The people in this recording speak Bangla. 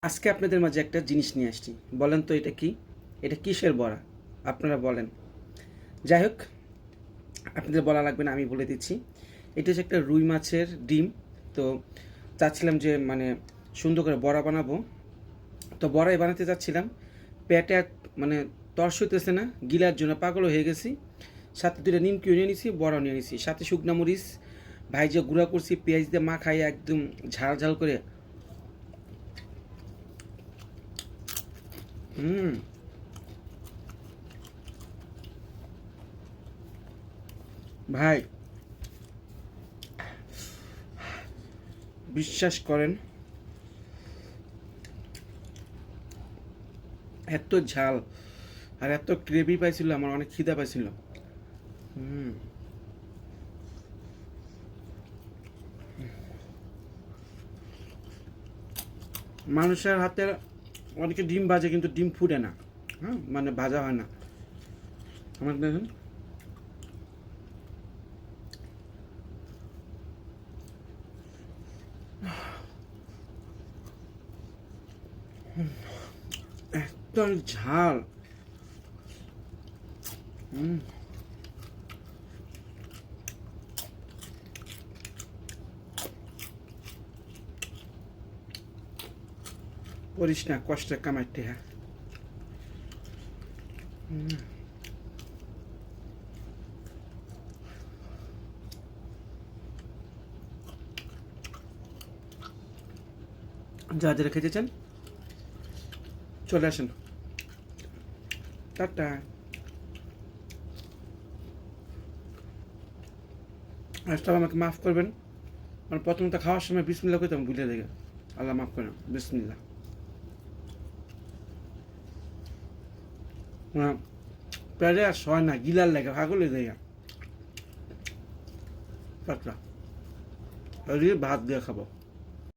আজকে আপনাদের মাঝে একটা জিনিস নিয়ে আসছি। বলেন তো এটা কি? এটা কিসের বড়া? আপনারা বলেন। যাই হোক, আপনাদের বলা লাগবে না, আমি বলে দিচ্ছি। এটা হচ্ছে একটা রুই মাছের ডিম। তো চাচ্ছিলাম যে সুন্দর করে বড়া বানাবো। তো বড়াই বানাতে চাচ্ছিলাম, পেটে মানে তর্স হইতেছে না, গিলার জন্য পাগল হয়ে গেছি। সাথে দুটো নিমকিও নিয়ে নিছি, বড়াও নিয়ে নিছি, সাথে শুকনা মরিচ ভাইজা গুঁড়া করছি, পেঁয়াজ দিয়ে মাখাই একদম ঝাল ঝাল করে। হুম ভাই, বিশ্বাস করেন, এত ঝাল আর এত গ্রেভি পাইছিল, আমার অনেক খিদা পাইছিল। হুম মানুষের হাতের অনেকে ডিম ভাজে কিন্তু ডিম ফুটে না। হ্যাঁ, ভাজা হয় না। আমার দেখেন, এত ঝাল। হুম করিস না, কষ্টে কামাইতে। হ্যাঁ, যা যারা খেতে চান চলে আসেন। টাটা। আসলে আমাকে মাফ করবেন, প্রথমত খাওয়ার সময় বিসমিল্লাহ করতে আমি ভুলে দেখে। আল্লাহ মাফ করেন, বিসমিল্লাহ। পেটে আর সয় না, গিলার লাগে ভাগলে দেয়। টাটা। ভাত দিয়ে খাবো।